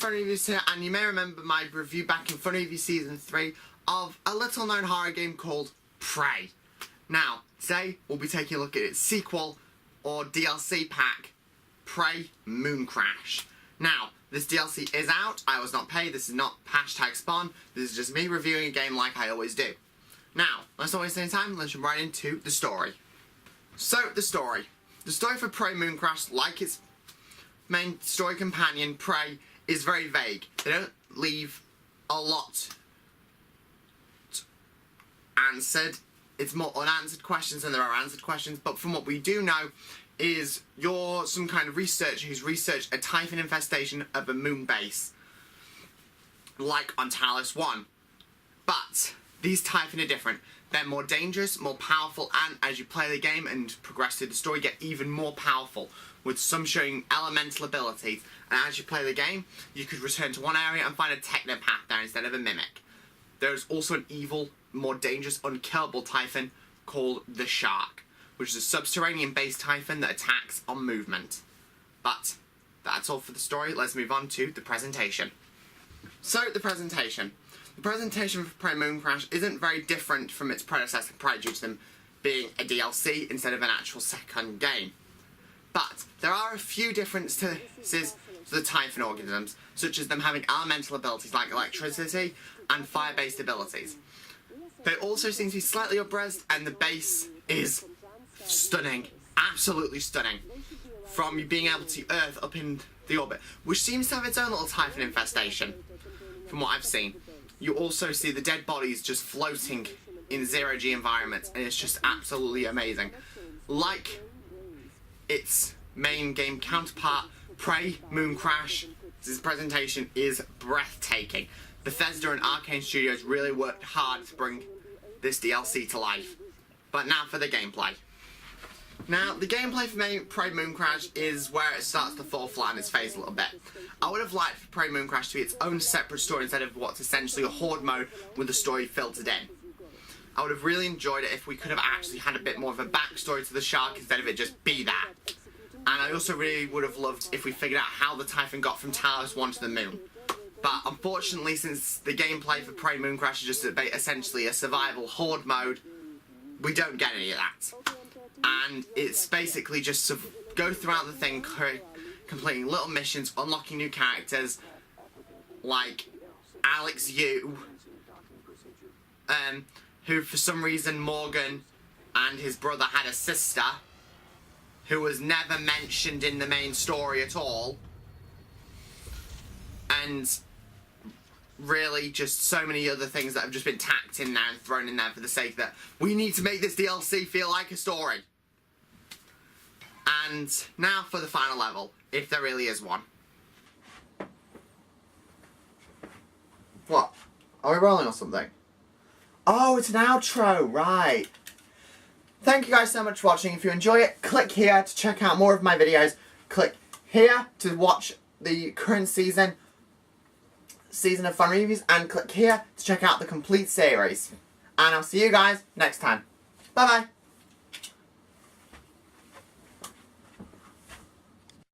FunReviews here, and you may remember my review back in FunReviews Season 3 of a little known horror game called Prey. Now, today we'll be taking a look at its sequel or DLC pack, Prey Mooncrash. Now, this DLC is out, I was not paid, this is not #spawn, this is just me reviewing a game like I always do. Now, let's not waste any time, let's jump right into the story. So, the story. The story for Prey Mooncrash, like its main story companion, Prey, is very vague. They don't leave a lot answered. It's more unanswered questions than there are answered questions, but from what we do know is you're some kind of researcher who's researched a typhon infestation of a moon base, like on Talos 1. But these typhon are different. They're more dangerous, more powerful, and as you play the game and progress through the story, get even more powerful, with some showing elemental abilities. And as you play the game, you could return to one area and find a technopath there instead of a mimic. There's also an evil, more dangerous, unkillable typhon called the Shark, which is a subterranean-based typhon that attacks on movement. But that's all for the story. Let's move on to the presentation. So, the presentation. The presentation for Prey Mooncrash isn't very different from its predecessor Prey due to them being a DLC instead of an actual second game. But there are a few differences to the typhon organisms, such as them having elemental abilities like electricity and fire-based abilities. They also seem to be slightly up-resed, and the base is stunning, absolutely stunning, from you being able to see Earth up in the orbit, which seems to have its own little typhon infestation, from what I've seen. You also see the dead bodies just floating in zero-G environments, and it's just absolutely amazing. Like its main game counterpart, Prey Mooncrash, this presentation is breathtaking. Bethesda and Arcane Studios really worked hard to bring this DLC to life. But now for the gameplay. Now, the gameplay for Prey Mooncrash is where it starts to fall flat on its face a little bit. I would have liked for Prey Mooncrash to be its own separate story instead of what's essentially a horde mode with the story filtered in. I would have really enjoyed it if we could have actually had a bit more of a backstory to the shark instead of it just be that. And I also really would have loved if we figured out how the typhon got from Talos 1 to the moon. But unfortunately, since the gameplay for Prey Mooncrash is just essentially a survival horde mode, we don't get any of that. And it's basically just to go throughout the thing, completing little missions, unlocking new characters, like Alex Yu, who for some reason Morgan and his brother had a sister, who was never mentioned in the main story at all, and really just so many other things that have just been tacked in now and thrown in there for the sake that we need to make this DLC feel like a story. And now for the final level, if there really is one. What? Are we rolling or something? Oh, it's an outro, right. Thank you guys so much for watching. If you enjoy it, click here to check out more of my videos. Click here to watch the current season of FunReviews, and click here to check out the complete series. And I'll see you guys next time. Bye bye.